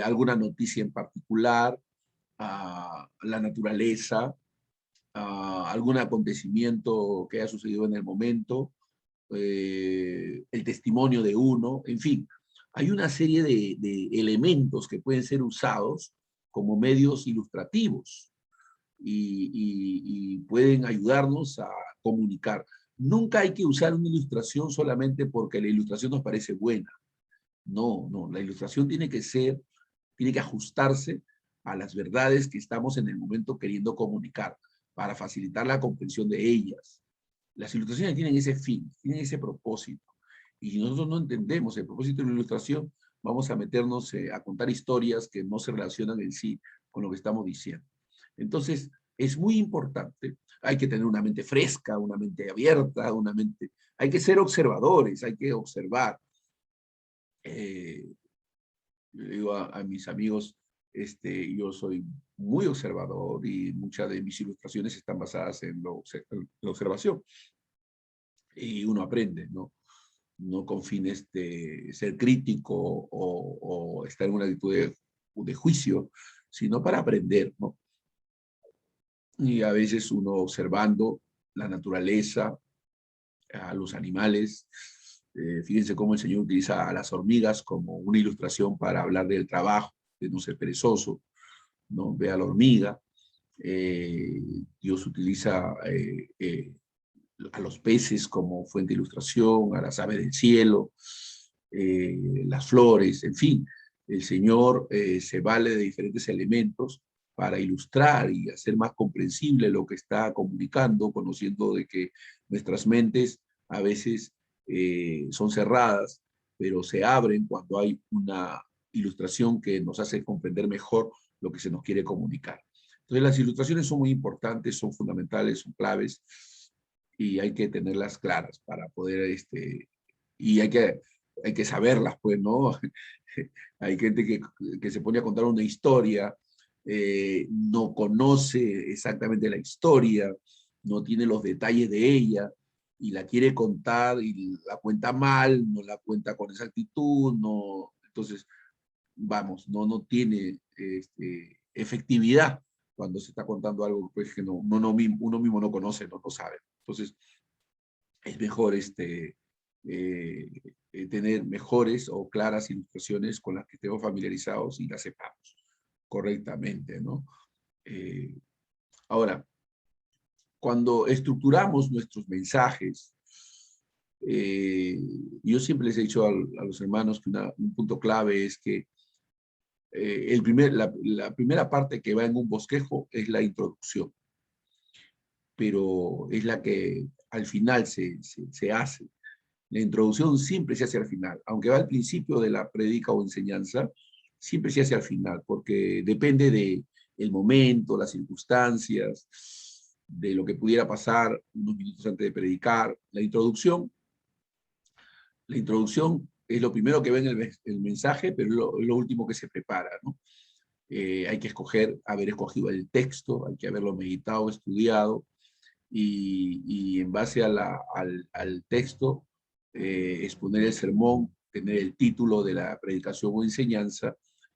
alguna noticia en particular, la naturaleza, algún acontecimiento que haya sucedido en el momento, el testimonio de uno, en fin. Hay una serie de elementos que pueden ser usados como medios ilustrativos y pueden ayudarnos a comunicar. Nunca hay que usar una ilustración solamente porque la ilustración nos parece buena. No, no, la ilustración tiene que ajustarse a las verdades que estamos en el momento queriendo comunicar para facilitar la comprensión de ellas. Las ilustraciones tienen ese fin, tienen ese propósito. Y si nosotros no entendemos el propósito de la ilustración, vamos a meternos a contar historias que no se relacionan en sí con lo que estamos diciendo. Entonces, es muy importante, hay que tener una mente fresca, una mente abierta, hay que ser observadores, hay que observar. Le digo a mis amigos, yo soy muy observador y muchas de mis ilustraciones están basadas en la observación. Y uno aprende, ¿no? No con fines de ser crítico o estar en una actitud de juicio, sino para aprender, ¿no? Y a veces uno observando la naturaleza, a los animales, fíjense cómo el Señor utiliza a las hormigas como una ilustración para hablar del trabajo, de no ser perezoso, ¿no? Ve a la hormiga, eh, Dios utiliza a los peces como fuente de ilustración, a las aves del cielo, las flores, en fin, el Señor se vale de diferentes elementos para ilustrar y hacer más comprensible lo que está comunicando, conociendo de que nuestras mentes a veces son cerradas, pero se abren cuando hay una ilustración que nos hace comprender mejor lo que se nos quiere comunicar. Entonces las ilustraciones son muy importantes, son fundamentales, son claves, y hay que tenerlas claras para poder, y hay que saberlas, pues, ¿no? Hay gente que se pone a contar una historia, no conoce exactamente la historia, no tiene los detalles de ella, y la quiere contar y la cuenta mal, no la cuenta con exactitud, no, entonces, vamos, no tiene efectividad cuando se está contando algo pues, que uno mismo no conoce, no sabe. Entonces, es mejor tener mejores o claras ilustraciones con las que estemos familiarizados y las sepamos correctamente, ¿no? Eh, Ahora, cuando estructuramos nuestros mensajes, eh, yo siempre les he dicho a los hermanos que un punto clave es que la primera parte que va en un bosquejo es la introducción, pero es la que al final se hace. La introducción siempre se hace al final, aunque va al principio de la predica o enseñanza, siempre se hace al final, porque depende de el momento, las circunstancias, de lo que pudiera pasar unos minutos antes de predicar. La introducción es lo primero que ve en el mensaje, pero es lo último que se prepara, ¿no? Hay que haber escogido el texto, hay que haberlo meditado, estudiado, y en base al texto, exponer el sermón, tener el título de la predicación o enseñanza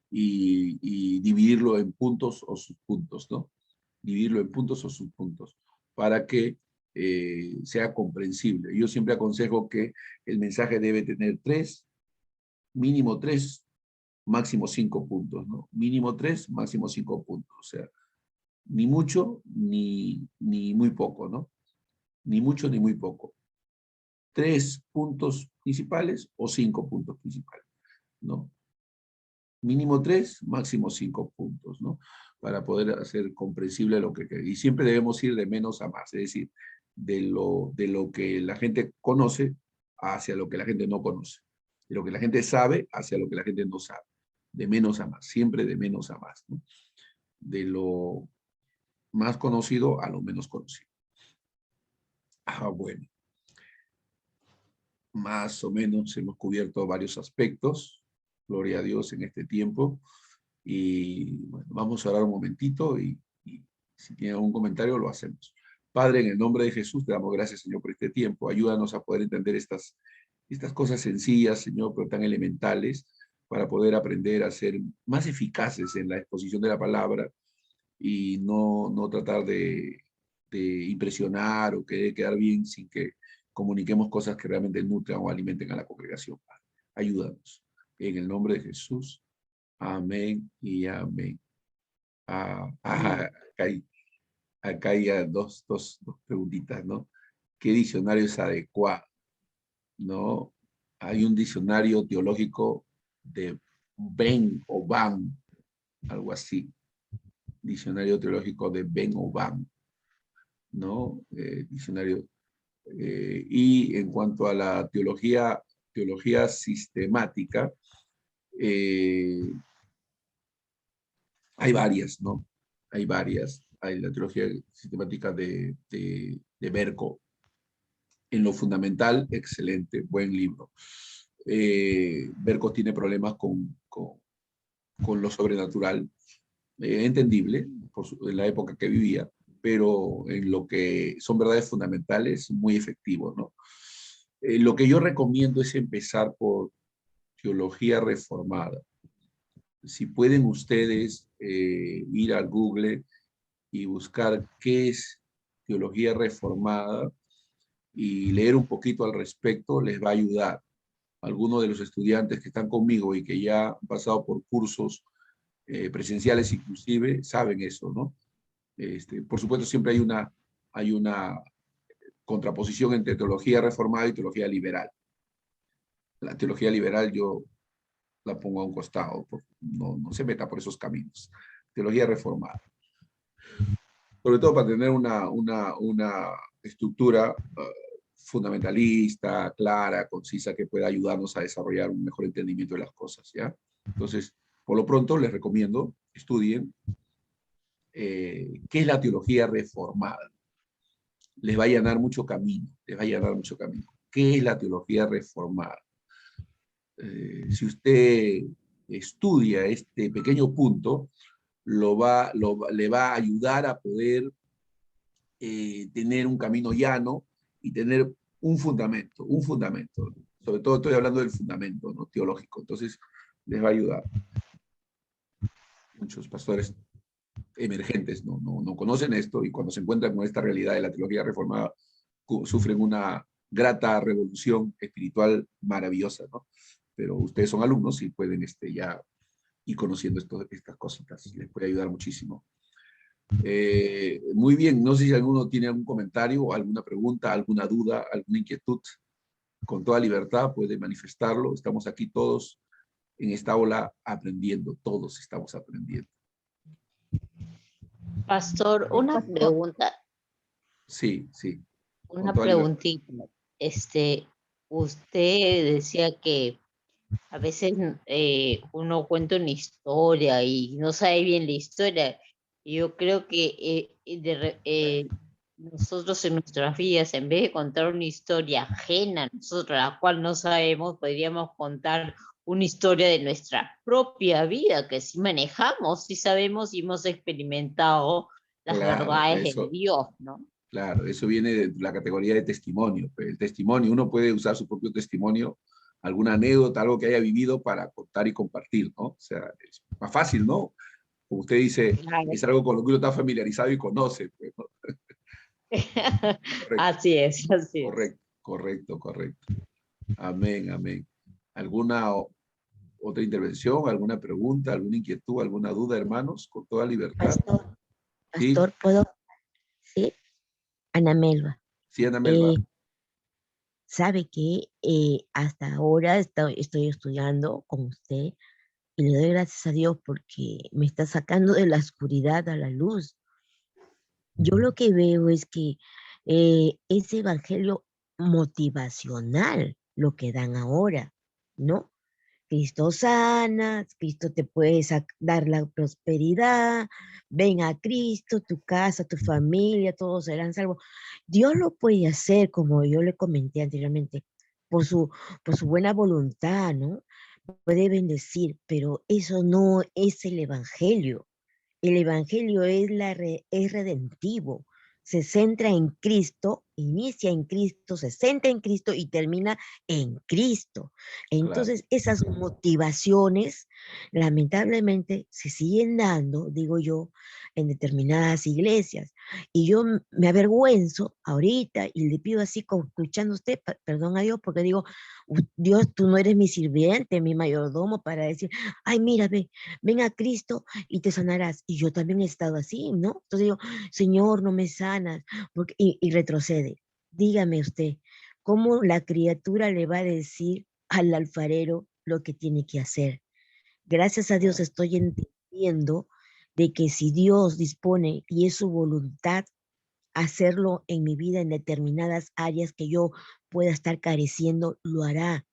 y dividirlo en puntos o subpuntos, ¿no? Dividirlo en puntos o subpuntos para que sea comprensible. Yo siempre aconsejo que el mensaje debe tener mínimo tres, máximo 5 puntos, ¿no? Mínimo 3, máximo 5 puntos. O sea, ni mucho ni muy poco, ¿no? Ni mucho ni muy poco. 3 puntos principales o 5 puntos principales, ¿no? Mínimo 3, máximo 5 puntos, ¿no? Para poder hacer comprensible lo que... Y siempre debemos ir de menos a más, es decir, de lo que la gente conoce hacia lo que la gente no conoce. De lo que la gente sabe hacia lo que la gente no sabe. De menos a más, siempre de menos a más, ¿no? De lo más conocido a lo menos conocido. Ah, bueno. Más o menos hemos cubierto varios aspectos, gloria a Dios, en este tiempo. Y bueno, vamos a orar un momentito y si tiene algún comentario lo hacemos. Padre, en el nombre de Jesús, te damos gracias, Señor, por este tiempo. Ayúdanos a poder entender estas cosas sencillas, Señor, pero tan elementales, para poder aprender a ser más eficaces en la exposición de la palabra y no tratar de impresionar o quedar bien sin que comuniquemos cosas que realmente nutran o alimenten a la congregación. Padre. Ayúdanos. En el nombre de Jesús. Amén y amén. Acá hay dos preguntitas, ¿no? ¿Qué diccionario es adecuado? ¿No? Hay un diccionario teológico de Ben o Ban, algo así. Diccionario teológico de Ben o Ban, ¿no? Diccionario. Y en cuanto a la teología sistemática, eh, hay varias, ¿no? Hay varias. Hay la teología sistemática de Berco. En lo fundamental, excelente, buen libro. Berco tiene problemas con lo sobrenatural, entendible en la época que vivía, pero en lo que son verdades fundamentales, muy efectivo, ¿no? Lo que yo recomiendo es empezar por teología reformada. Si pueden ustedes ir al Google y buscar qué es teología reformada y leer un poquito al respecto, les va a ayudar. Algunos de los estudiantes que están conmigo y que ya han pasado por cursos presenciales inclusive, saben eso, ¿no? Por supuesto, siempre hay una contraposición entre teología reformada y teología liberal. La teología liberal yo la pongo a un costado, no se meta por esos caminos. Teología reformada. Sobre todo para tener una estructura fundamentalista, clara, concisa, que pueda ayudarnos a desarrollar un mejor entendimiento de las cosas, ¿ya? Entonces, por lo pronto, les recomiendo, estudien qué es la teología reformada. Les va a llenar mucho camino, les va a llenar mucho camino. ¿Qué es la teología reformada? Si usted estudia este pequeño punto, le va a ayudar a poder tener un camino llano y tener un fundamento, un fundamento. Sobre todo estoy hablando del fundamento, ¿no? Teológico. Entonces, les va a ayudar. Muchos pastores emergentes no conocen esto y cuando se encuentran con esta realidad de la teología reformada, sufren una grata revolución espiritual maravillosa, ¿no? Pero ustedes son alumnos y pueden ya ir conociendo estas cositas. Les puede ayudar muchísimo. Muy bien, no sé si alguno tiene algún comentario, alguna pregunta, alguna duda, alguna inquietud. Con toda libertad puede manifestarlo. Estamos aquí todos en esta aula aprendiendo, todos estamos aprendiendo. Pastor, una pregunta. Sí, sí. Una preguntita. Usted decía que a veces uno cuenta una historia y no sabe bien la historia. Yo creo que nosotros en nuestras vidas, en vez de contar una historia ajena, nosotros la cual no sabemos, podríamos contar una historia de nuestra propia vida, que sí manejamos, sí sabemos y hemos experimentado las verdades de Dios, ¿no? Claro, eso viene de la categoría de testimonio. El testimonio, uno puede usar su propio testimonio, alguna anécdota, algo que haya vivido para contar y compartir, ¿no? O sea, es más fácil, ¿no? Como usted dice, Claro. es algo con lo que uno está familiarizado y conoce. Pues, ¿no? Así es, así correcto, es. correcto, correcto. Amén, amén. ¿Alguna otra intervención, alguna pregunta, alguna inquietud, alguna duda, hermanos? Con toda libertad. Pastor, ¿sí? ¿Puedo? Sí, Ana Melba. Sí, Ana Melba. Sabe que hasta ahora estoy estudiando con usted y le doy gracias a Dios porque me está sacando de la oscuridad a la luz. Yo lo que veo es que ese evangelio motivacional, lo que dan ahora, ¿no? Cristo sana, Cristo te puede dar la prosperidad, ven a Cristo, tu casa, tu familia, todos serán salvos. Dios lo puede hacer, como yo le comenté anteriormente, por su, por su buena voluntad, ¿no? Puede bendecir, pero eso no es el evangelio. El evangelio es, es redentivo. Se centra en Cristo, inicia en Cristo, se centra en Cristo y termina en Cristo. Claro. Entonces, esas motivaciones, lamentablemente, se siguen dando, digo yo, en determinadas iglesias. Y yo me avergüenzo ahorita y le pido así, escuchando a usted, perdón a Dios, porque digo, Dios, tú no eres mi sirviente, mi mayordomo, para decir, ay, mira, ven a Cristo y te sanarás. Y yo también he estado así, ¿no? Entonces digo, Señor, no me sanas, y retrocede. Dígame usted, ¿cómo la criatura le va a decir al alfarero lo que tiene que hacer? Gracias a Dios estoy entendiendo de que si Dios dispone y es su voluntad hacerlo en mi vida en determinadas áreas que yo pueda estar careciendo, lo hará.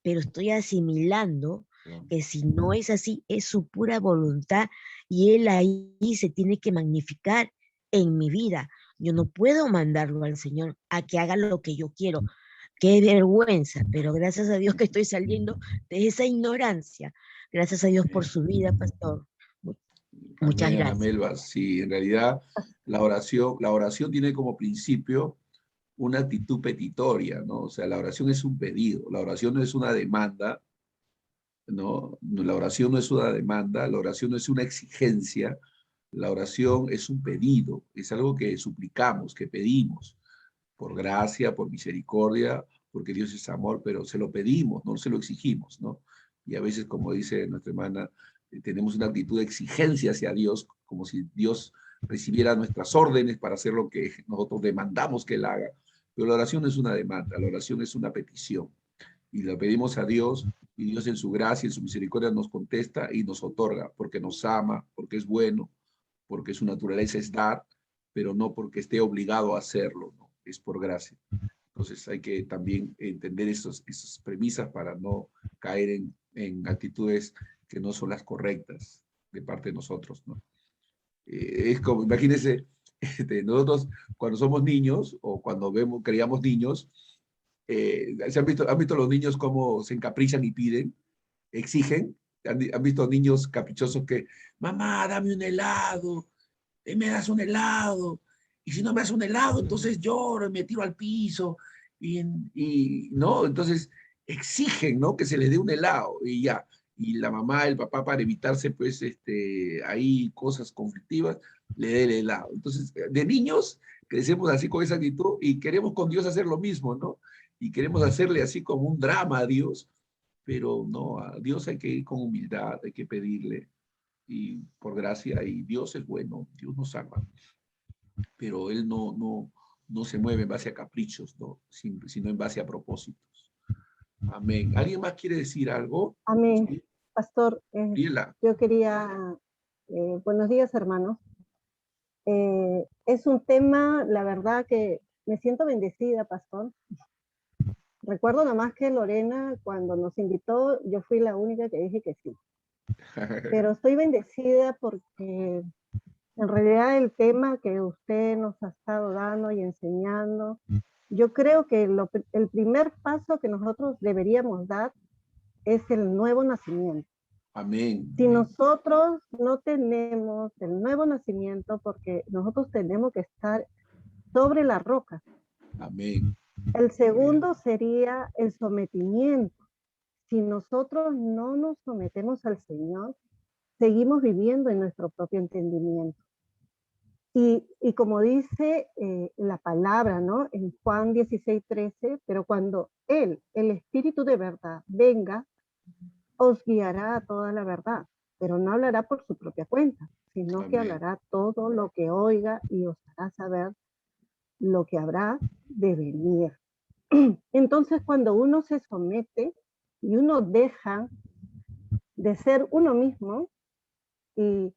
Pero estoy asimilando que si no es así, es su pura voluntad y Él ahí se tiene que magnificar en mi vida. Yo no puedo mandarlo al Señor a que haga lo que yo quiero. Qué vergüenza, pero gracias a Dios que estoy saliendo de esa ignorancia. Gracias a Dios por su vida, pastor. Muchas Amén, Ana gracias. Melba. Sí, en realidad la oración tiene como principio una actitud petitoria, ¿no? O sea, la oración es un pedido, la oración no es una demanda, ¿no? La oración no es una demanda, la oración no es una exigencia, la oración es un pedido, es algo que suplicamos, que pedimos, por gracia, por misericordia, porque Dios es amor, pero se lo pedimos, no se lo exigimos, ¿no? Y a veces, como dice nuestra hermana, tenemos una actitud de exigencia hacia Dios, como si Dios recibiera nuestras órdenes para hacer lo que nosotros demandamos que Él haga. Pero la oración no es una demanda, la oración es una petición. Y la pedimos a Dios, y Dios en su gracia, en su misericordia nos contesta y nos otorga, porque nos ama, porque es bueno, porque su naturaleza es dar, pero no porque esté obligado a hacerlo, ¿no? Es por gracia. Entonces hay que también entender esas premisas para no caer en actitudes que no son las correctas de parte de nosotros, ¿no? Es como, imagínense, nosotros cuando somos niños o cuando creíamos niños, han visto los niños cómo se encaprichan y piden, exigen? ¿Han visto niños caprichosos que, mamá, dame un helado, me das un helado, y si no me das un helado, entonces lloro y me tiro al piso, ¿no? Entonces exigen, ¿no? Que se les dé un helado, y ya. Y la mamá, el papá, para evitarse, pues, ahí cosas conflictivas, le dé el helado. Entonces, de niños, crecemos así con esa actitud y queremos con Dios hacer lo mismo, ¿no? Y queremos hacerle así como un drama a Dios, pero no, a Dios hay que ir con humildad, hay que pedirle, y por gracia, y Dios es bueno, Dios nos ama, pero Él no se mueve en base a caprichos, ¿no? Sino en base a propósitos. Amén. ¿Alguien más quiere decir algo? Amén. ¿Sí? Pastor, yo quería, buenos días hermanos. Es un tema, la verdad que me siento bendecida, pastor. Recuerdo nomás que Lorena, cuando nos invitó, yo fui la única que dije que sí. Pero estoy bendecida porque en realidad el tema que usted nos ha estado dando y enseñando, yo creo que el primer paso que nosotros deberíamos dar es el nuevo nacimiento. Amén. Si nosotros no tenemos el nuevo nacimiento, porque nosotros tenemos que estar sobre la roca. Amén. El segundo sería el sometimiento. Si nosotros no nos sometemos al Señor, seguimos viviendo en nuestro propio entendimiento. Y como dice la palabra, ¿no? En Juan 16:13, pero cuando Él, el Espíritu de verdad, venga, os guiará a toda la verdad, pero no hablará por su propia cuenta, sino Amén. que hablará todo lo que oiga y os hará saber lo que habrá de venir. Entonces, cuando uno se somete y uno deja de ser uno mismo y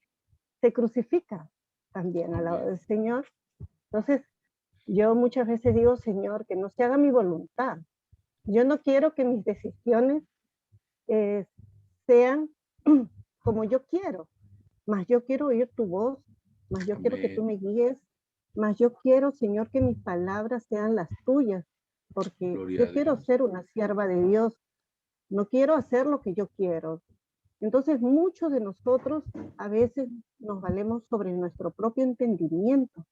se crucifica también al lado del Señor. Entonces, yo muchas veces digo, Señor, que no se haga mi voluntad. Yo no quiero que mis decisiones sean como yo quiero, mas yo quiero oír tu voz, mas yo quiero que tú me guíes, mas yo quiero, Señor, que mis palabras sean las tuyas, porque Gloria yo quiero ser una sierva de Dios, no quiero hacer lo que yo quiero. Entonces, muchos de nosotros a veces nos valemos sobre nuestro propio entendimiento.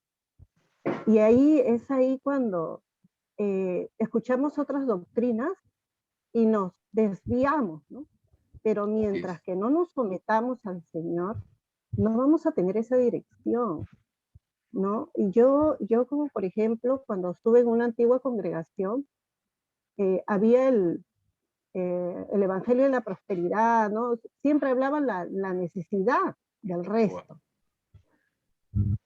Y ahí es ahí cuando escuchamos otras doctrinas y nos desviamos, ¿no? Pero mientras que no nos sometamos al Señor, no vamos a tener esa dirección, ¿no? Y yo como por ejemplo, cuando estuve en una antigua congregación, había el Evangelio de la Prosperidad, ¿no? Siempre hablaban la necesidad del resto.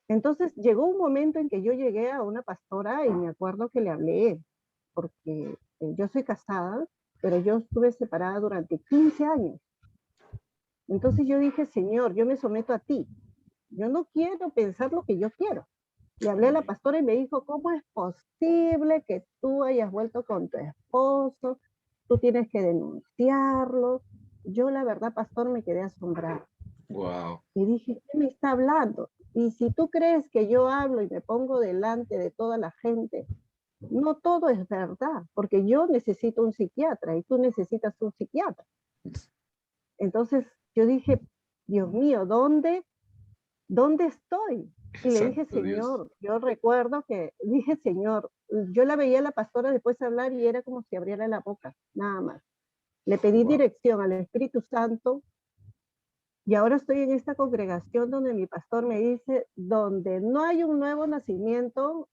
Entonces llegó un momento en que yo llegué a una pastora y me acuerdo que le hablé, porque yo soy casada, pero yo estuve separada durante 15 años. Entonces yo dije, Señor, yo me someto a ti. Yo no quiero pensar lo que yo quiero. Le hablé a la pastora y me dijo, ¿cómo es posible que tú hayas vuelto con tu esposo? Tú tienes que denunciarlo. Yo la verdad, pastor, me quedé asombrada. Wow. Y dije, ¿qué me está hablando? Y si tú crees que yo hablo y me pongo delante de toda la gente, no todo es verdad, porque yo necesito un psiquiatra y tú necesitas un psiquiatra. Entonces yo dije, Dios mío, ¿dónde estoy? Y le dije, Señor, yo recuerdo que dije, Señor, yo la veía a la pastora después hablar y era como si abriera la boca, nada más. Le pedí dirección al Espíritu Santo y ahora estoy en esta congregación donde mi pastor me dice, donde no hay un nuevo nacimiento,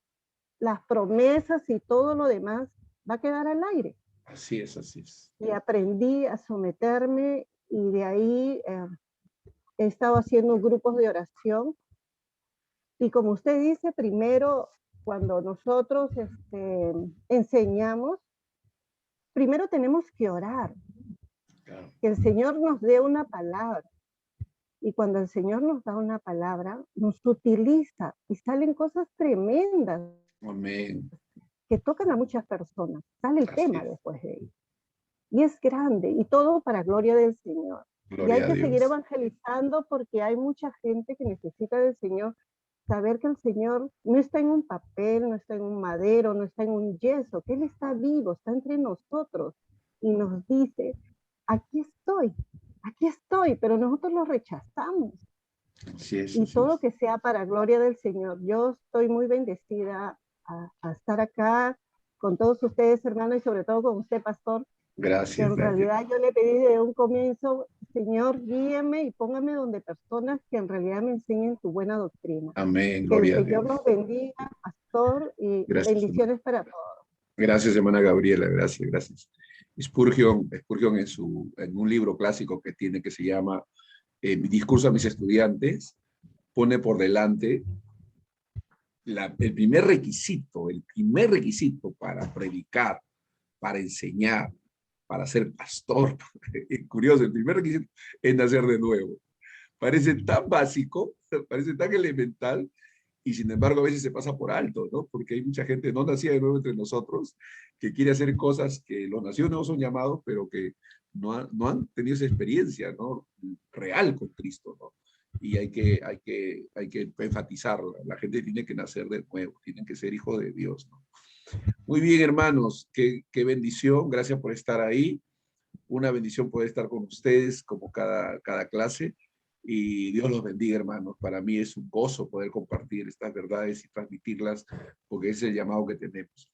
las promesas y todo lo demás va a quedar al aire. Así es, así es. Y aprendí a someterme y de ahí he estado haciendo grupos de oración. Y como usted dice, primero, cuando nosotros enseñamos, primero tenemos que orar. Claro. Que el Señor nos dé una palabra. Y cuando el Señor nos da una palabra, nos utiliza y salen cosas tremendas. Amén. Que tocan a muchas personas. Sale el tema después de ahí. Y es grande, y todo para gloria del Señor. Gloria y hay que seguir evangelizando porque hay mucha gente que necesita del Señor. Saber que el Señor no está en un papel, no está en un madero, no está en un yeso, que Él está vivo, está entre nosotros. Y nos dice, aquí estoy, pero nosotros lo rechazamos. Así es, y todo que sea para gloria del Señor. Yo estoy muy bendecida a estar acá con todos ustedes, hermanos, y sobre todo con usted, pastor. Gracias. Que en realidad yo le pedí desde un comienzo, Señor, guíeme y póngame donde personas que en realidad me enseñen tu buena doctrina. Amén, gloria a Dios. Que el Señor los bendiga, pastor, y gracias, bendiciones para todos. Gracias, hermana Gabriela, gracias. Spurgeon en un libro clásico que tiene que se llama Discurso a mis estudiantes, pone por delante el primer requisito para predicar, para enseñar, para ser pastor. Es curioso, el primer requisito es nacer de nuevo. Parece tan básico, parece tan elemental, y sin embargo a veces se pasa por alto, ¿no? Porque hay mucha gente no nacida de nuevo entre nosotros que quiere hacer cosas que los nacidos no son llamados, pero que no han tenido esa experiencia, ¿no? Real con Cristo, ¿no? Y hay que enfatizarlo. La gente tiene que nacer de nuevo, tienen que ser hijos de Dios, ¿no? Muy bien, hermanos, qué bendición, gracias por estar ahí. Una bendición poder estar con ustedes como cada clase. Y Dios los bendiga, hermanos. Para mí es un gozo poder compartir estas verdades y transmitirlas, porque ese es el llamado que tenemos.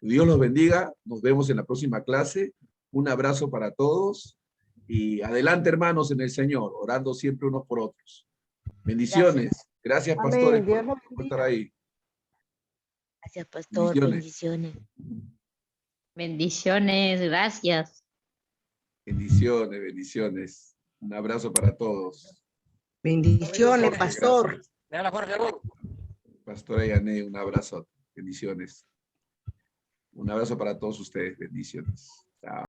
Dios los bendiga. Nos vemos en la próxima clase. Un abrazo para todos. Y adelante, hermanos, en el Señor, orando siempre unos por otros. Bendiciones. Gracias, pastores, por estar ahí. Gracias, pastor. Bendiciones. Bendiciones, gracias. Bendiciones. Un abrazo para todos. Bendiciones, pastor. Pastora Yané, un abrazo. Bendiciones. Un abrazo para todos ustedes. Bendiciones. Chao.